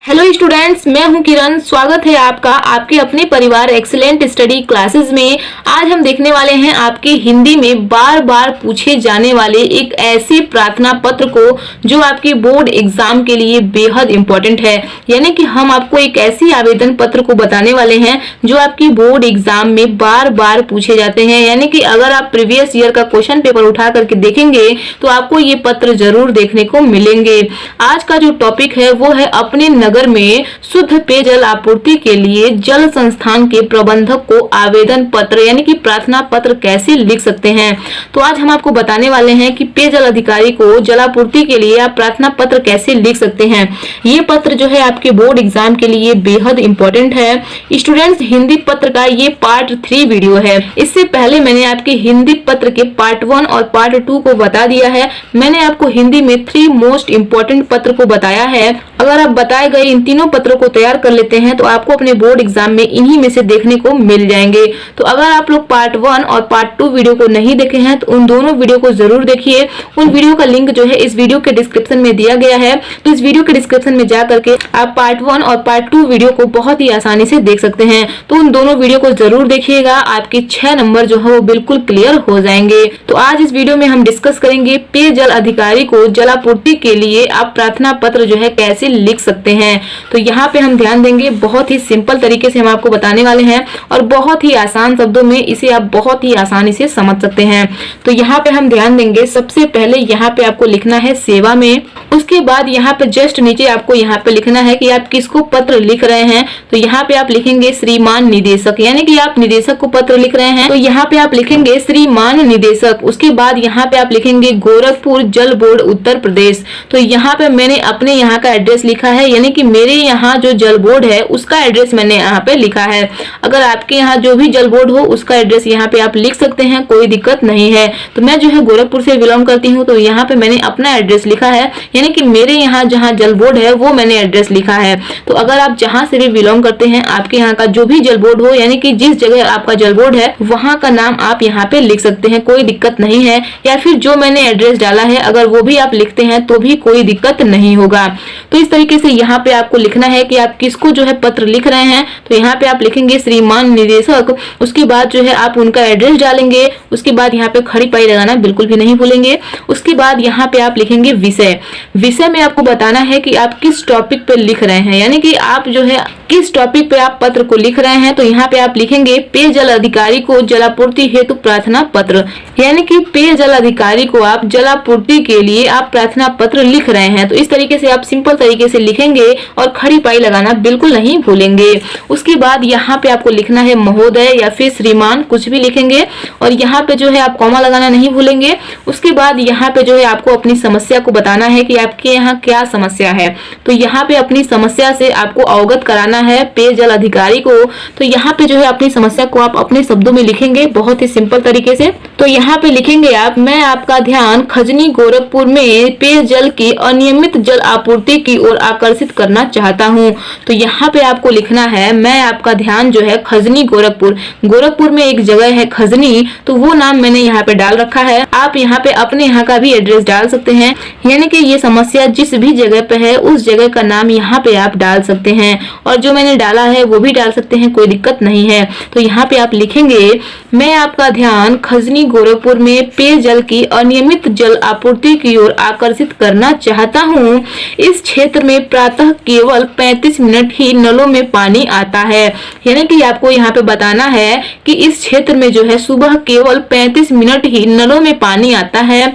Hello students, मैं हूं किरण। स्वागत है आपका आपके अपने परिवार एक्सीलेंट स्टडी क्लासेस में। आज हम देखने वाले हैं आपके हिंदी में बार बार पूछे जाने वाले एक ऐसे प्रार्थना पत्र को जो आपके बोर्ड एग्जाम के लिए बेहद इंपॉर्टेंट है। यानी कि हम आपको एक ऐसी आवेदन पत्र को बताने वाले हैं जो आपकी बोर्ड एग्जाम में बार बार पूछे जाते हैं। यानी कि अगर आप प्रीवियस ईयर का क्वेश्चन पेपर उठा करके देखेंगे तो आपको ये पत्र जरूर देखने को मिलेंगे। आज का जो टॉपिक है वो है अपने नगर में शुद्ध पेयजल आपूर्ति के लिए जल संस्थान के प्रबंधक को आवेदन पत्र यानी कि प्रार्थना पत्र कैसे लिख सकते हैं। तो आज हम आपको बताने वाले हैं कि पेयजल अधिकारी को जलापूर्ति के लिए आप प्रार्थना पत्र कैसे लिख सकते हैं। ये पत्र जो है आपके बोर्ड एग्जाम के लिए बेहद इंपॉर्टेंट है। स्टूडेंट्स, हिंदी पत्र का ये पार्ट 3 वीडियो है। इससे पहले मैंने आपके हिंदी पत्र के पार्ट 1 और पार्ट 2 को बता दिया है। मैंने आपको हिंदी में 3 मोस्ट इंपॉर्टेंट पत्र को बताया है। अगर आप बताए गए इन तीनों पत्रों को तैयार कर लेते हैं तो आपको अपने बोर्ड एग्जाम में इन्हीं में से देखने को मिल जाएंगे। तो अगर आप लोग पार्ट 1 और पार्ट 2 वीडियो को नहीं देखे हैं तो उन दोनों वीडियो को जरूर देखिए। उन वीडियो का लिंक जो है इस वीडियो के डिस्क्रिप्शन में दिया गया है। तो इस वीडियो के डिस्क्रिप्शन में जा करके आप पार्ट 1 और पार्ट 2 वीडियो को बहुत ही आसानी से देख सकते हैं। तो उन दोनों वीडियो को जरूर देखिएगा, आपके 6 नंबर जो है वो बिल्कुल क्लियर हो जाएंगे। तो आज इस वीडियो में हम डिस्कस करेंगे पेयजल अधिकारी को जलापूर्ति के लिए आप प्रार्थना पत्र जो है कैसे लिख सकते हैं। तो यहाँ पे हम ध्यान देंगे, बहुत ही सिंपल तरीके से हम आपको बताने वाले हैं और बहुत ही आसान शब्दों में इसे आप बहुत ही आसानी से समझ सकते हैं। तो यहाँ पे हम ध्यान देंगे, सबसे पहले यहाँ पे आपको लिखना है सेवा में। उसके बाद यहाँ पे जस्ट नीचे आपको यहाँ पे लिखना है कि आप किसको पत्र लिख रहे हैं। तो यहाँ पे आप लिखेंगे श्रीमान निदेशक, यानी कि आप निदेशक को पत्र लिख रहे हैं। तो यहाँ पे आप लिखेंगे श्रीमान निदेशक। उसके बाद यहाँ पे आप लिखेंगे गोरखपुर जल बोर्ड उत्तर प्रदेश। तो यहाँ पे मैंने अपने यहाँ का एड्रेस लिखा है, यानी कि मेरे यहाँ जो जल बोर्ड है उसका एड्रेस मैंने यहाँ पे लिखा है। अगर आपके यहाँ जो भी जल बोर्ड हो उसका एड्रेस यहाँ पे आप लिख सकते हैं, कोई दिक्कत नहीं है। तो मैं जो है गोरखपुर से बिलोंग करती हूँ, तो यहाँ पे मैंने अपना एड्रेस लिखा है, यानी कि मेरे यहाँ जहाँ जल बोर्ड है वो मैंने एड्रेस लिखा है। तो अगर आप जहाँ से भी बिलोंग करते हैं, आपके यहाँ का जो भी जल बोर्ड हो, यानी कि जिस जगह आपका जल बोर्ड है वहाँ का नाम आप यहाँ पे लिख सकते हैं, कोई दिक्कत नहीं है। या फिर जो मैंने एड्रेस डाला है अगर वो भी आप लिखते हैं तो भी कोई दिक्कत नहीं होगा। तो इस तरीके से यहाँ पे आपको लिखना है कि आप किसको जो है पत्र लिख रहे हैं। तो यहाँ पे आप लिखेंगे श्रीमान निदेशक। उसके बाद जो है आप उनका एड्रेस डालेंगे। उसके बाद यहाँ पे खड़ी पाई लगाना बिल्कुल भी नहीं भूलेंगे। उसके बाद यहाँ पे आप लिखेंगे विषय। विषय में आपको बताना है कि आप किस टॉपिक पे लिख रहे हैं, यानी कि आप जो है किस टॉपिक पे आप पत्र को लिख रहे हैं। तो यहाँ पे आप लिखेंगे पेयजल अधिकारी को जलापूर्ति हेतु प्रार्थना पत्र, यानी कि पेयजल अधिकारी को आप जलापूर्ति के लिए आप प्रार्थना पत्र लिख रहे हैं। तो इस तरीके से आप सिंपल तरीके से लिखेंगे और खड़ी पाई लगाना बिल्कुल नहीं भूलेंगे। उसके बाद यहाँ पे आपको लिखना है महोदय या फिर श्रीमान, कुछ भी लिखेंगे और यहाँ पे जो है आप कॉमा लगाना नहीं भूलेंगे। उसके बाद यहाँ पे जो है आपको अपनी समस्या को बताना है कि आपके यहाँ क्या समस्या है। तो यहाँ पे अपनी समस्या से आपको अवगत कराना है पेयजल अधिकारी को। तो यहाँ पे जो है अपनी समस्या को आप अपने शब्दों में लिखेंगे, बहुत ही सिंपल तरीके से। तो यहाँ पे लिखेंगे आप, मैं आपका ध्यान खजनी गोरखपुर में पेयजल की अनियमित जल आपूर्ति की ओर आकर्षित करना चाहता हूँ। तो यहाँ पे आपको लिखना है, मैं आपका ध्यान जो है खजनी गोरखपुर, गोरखपुर में एक जगह है खजनी, तो वो नाम मैंने यहाँ पे डाल रखा है। आप यहाँ पे अपने यहाँ का भी एड्रेस डाल सकते हैं, यानी कि ये समस्या जिस भी जगह पे है उस जगह का नाम यहाँ पे आप डाल सकते हैं और जो मैंने डाला है वो भी डाल सकते हैं, कोई दिक्कत नहीं है। तो यहाँ पे आप लिखेंगे, मैं आपका ध्यान खजनी गोरखपुर में पेयजल की अनियमित जल आपूर्ति की ओर आकर्षित करना चाहता हूँ। इस क्षेत्र में प्रातः केवल 35 मिनट ही नलों में पानी आता है, यानी कि आपको यहाँ पे बताना है कि इस क्षेत्र में जो है सुबह केवल 35 मिनट ही नलों में पानी आता है।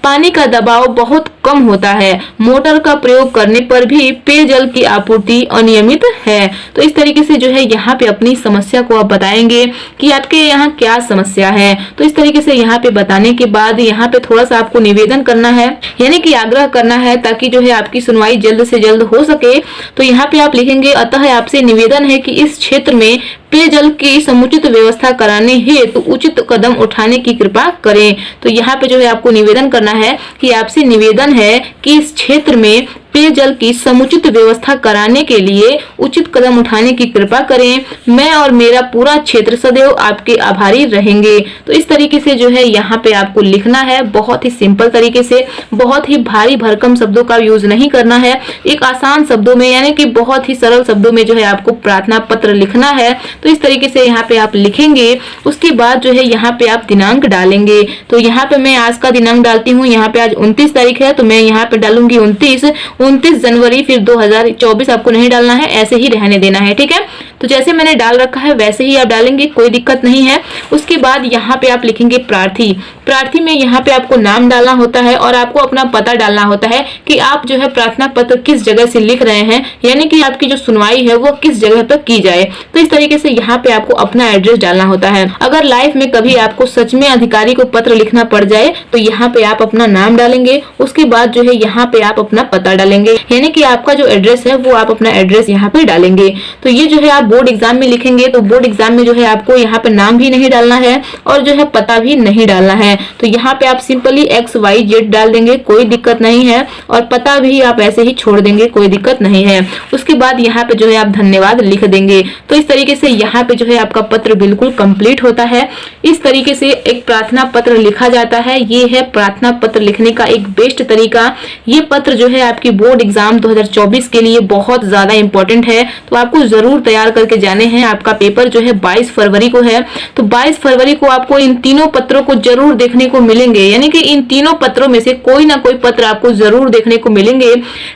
पानी का दबाव बहुत कम होता है, मोटर का प्रयोग करने पर भी पेयजल की आपूर्ति अनियमित है। तो इस तरीके से जो है यहाँ पे अपनी समस्या को आप बताएंगे कि आपके यहाँ क्या समस्या है। तो इस तरीके से यहाँ पे बताने के बाद यहाँ पे थोड़ा सा आपको निवेदन करना है, यानी कि आग्रह करना है ताकि जो है आपकी सुनवाई जल्द से जल्द हो सके। तो यहाँ पे आप लिखेंगे, अतः आपसे निवेदन है कि इस क्षेत्र में पेयजल की समुचित व्यवस्था कराने हेतु उचित कदम उठाने की कृपा करें। तो यहाँ पे जो है आपको निवेदन करना है कि आपसे निवेदन है कि इस क्षेत्र में पेयजल की समुचित व्यवस्था कराने के लिए उचित कदम उठाने की कृपा करें। मैं और मेरा पूरा क्षेत्र सदैव आपके आभारी रहेंगे। तो इस तरीके से जो है यहाँ पे आपको लिखना है, बहुत ही सिंपल तरीके से, बहुत ही भारी भरकम शब्दों का यूज नहीं करना है। एक आसान शब्दों में यानी कि बहुत ही सरल शब्दों में जो है आपको प्रार्थना पत्र लिखना है। तो इस तरीके से यहाँ पे आप लिखेंगे। उसके बाद जो है यहाँ पे आप दिनांक डालेंगे। तो यहाँ पे मैं आज का दिनांक डालती हूँ। यहाँ पे आज 29 तारीख है, तो मैं यहाँ पे डालूंगी 29 जनवरी, फिर 2024 आपको नहीं डालना है, ऐसे ही रहने देना है, ठीक है। तो जैसे मैंने डाल रखा है वैसे ही आप डालेंगे, कोई दिक्कत नहीं है। उसके बाद यहाँ पे आप लिखेंगे प्रार्थी। प्रार्थी में यहाँ पे आपको नाम डालना होता है और आपको अपना पता डालना होता है कि आप जो है प्रार्थना पत्र किस जगह से लिख रहे हैं, यानी कि आपकी जो सुनवाई है वो किस जगह पर की जाए। तो इस तरीके से यहाँ पे आपको अपना एड्रेस डालना होता है। अगर लाइफ में कभी आपको सच में अधिकारी को पत्र लिखना पड़ जाए तो यहाँ पे आप अपना नाम डालेंगे। उसके बाद जो है यहाँ पे आप अपना पता डालेंगे, यानी कि आपका जो एड्रेस है वो आप अपना एड्रेस यहाँ पे डालेंगे। तो ये जो है आप बोर्ड एग्जाम में लिखेंगे, तो बोर्ड एग्जाम में जो है आपको यहाँ पे नाम भी नहीं डालना है और जो है पता भी नहीं डालना है। तो यहाँ पे आप सिंपली XYZ डाल देंगे, कोई दिक्कत नहीं है, और पता भी आप ऐसे ही छोड़ देंगे, कोई दिक्कत नहीं है। उसके बाद यहाँ पे जो है आप धन्यवाद लिख देंगे। तो इस तरीके से यहाँ पे जो है आपका पत्र बिल्कुल कंप्लीट होता है। इस तरीके से एक प्रार्थना पत्र लिखा जाता है। ये है प्रार्थना पत्र लिखने का एक बेस्ट तरीका। ये पत्र जो है आपकी बोर्ड एग्जाम 2024 के लिए बहुत ज्यादा इंपॉर्टेंट है, तो आपको जरूर तैयार करके जाने हैं। आपका पेपर जो है 22 फरवरी को है, तो 22 फरवरी को आपको इन तीनों पत्रों को जरूर देखने को मिलेंगे, यानी कि इन तीनों पत्रों में से कोई ना कोई पत्र आपको जरूर देखने को मिलेंगे।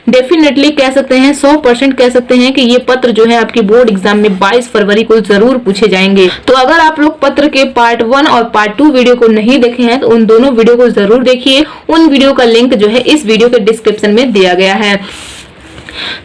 डेफिनेटली कह सकते हैं, 100% कह सकते हैं कि ये पत्र जो है आपकी बोर्ड एग्जाम में 22 फरवरी को जरूर पूछे जाएंगे। तो अगर आप लोग पत्र के पार्ट 1 और पार्ट 2 वीडियो को नहीं देखे हैं तो उन दोनों वीडियो को जरूर देखिए। उन वीडियो का लिंक जो है इस वीडियो के डिस्क्रिप्शन में दिया गया है।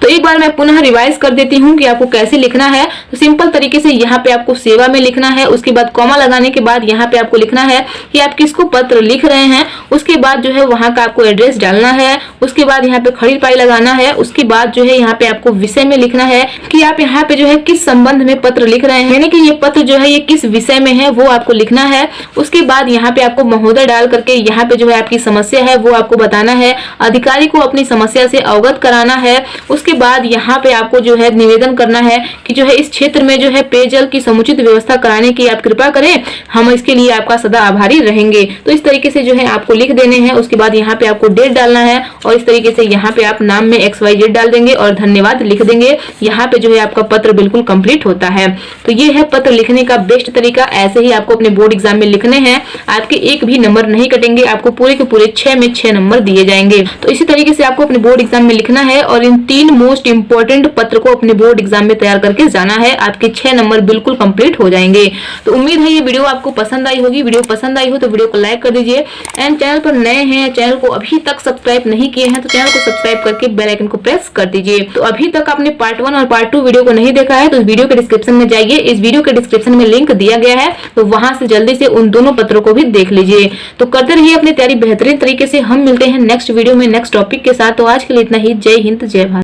तो एक बार मैं पुनः रिवाइज कर देती हूँ कि आपको कैसे लिखना है। तो सिंपल तरीके से यहाँ पे आपको सेवा में लिखना है। उसके बाद कॉमा लगाने के बाद यहाँ पे आपको लिखना है कि आप किसको पत्र लिख रहे हैं। उसके बाद जो है वहां का आपको एड्रेस डालना है। उसके बाद यहाँ पे खड़ी पाई लगाना है। उसके बाद जो है यहाँ पे आपको विषय में लिखना है कि आप यहाँ पे जो है किस संबंध में पत्र लिख रहे हैं, यानी कि ये पत्र जो है ये किस विषय में है वो आपको लिखना है। उसके बाद यहाँ पे आपको महोदय डाल करके यहाँ पे जो है आपकी समस्या है वो आपको बताना है, अधिकारी को अपनी समस्या से अवगत कराना है। उसके बाद यहाँ पे आपको जो है निवेदन करना है कि जो है इस क्षेत्र में जो है पेयजल की समुचित व्यवस्था कराने की आप कृपा करें, हम इसके लिए आपका सदा आभारी रहेंगे। तो इस तरीके से जो है आपको लिख देने हैं। उसके बाद यहाँ पे आपको डेट डालना है और इस तरीके से यहाँ पे आप नाम में XYZ डाल देंगे और धन्यवाद लिख देंगे। यहाँ पे जो है आपका पत्र बिल्कुल कंप्लीट होता है। तो ये है पत्र लिखने का बेस्ट तरीका। ऐसे ही आपको अपने बोर्ड एग्जाम में लिखने हैं। आपके एक भी नंबर नहीं कटेंगे, आपको पूरे के पूरे 6 में 6 नंबर दिए जाएंगे। तो इसी तरीके से आपको अपने बोर्ड एग्जाम में लिखना है और इन 3 मोस्ट इंपोर्टेंट पत्र को अपने बोर्ड एग्जाम में तैयार करके जाना है। आपके 6 नंबर बिल्कुल कंप्लीट हो जाएंगे। तो उम्मीद है ये वीडियो आपको पसंद आई होगी। वीडियो पसंद आई हो तो वीडियो को लाइक कर दीजिए। एंड चैनल पर नए हैं, चैनल को अभी तक सब्सक्राइब नहीं किए हैं तो चैनल को सब्सक्राइब करके बेल आइकन को प्रेस कर दीजिए। तो अभी तक आपने पार्ट 1 और पार्ट 2 वीडियो को नहीं देखा है तो इस वीडियो के डिस्क्रिप्शन में जाइए। इस वीडियो के डिस्क्रिप्शन में लिंक दिया गया है, तो वहां से जल्दी से उन दोनों पत्रों को भी देख लीजिए। तो करते रहिए अपनी तैयारी बेहतरीन तरीके से। हम मिलते हैं नेक्स्ट वीडियो में नेक्स्ट टॉपिक के साथ। तो आज के लिए इतना ही। जय हिंद, जय भारत।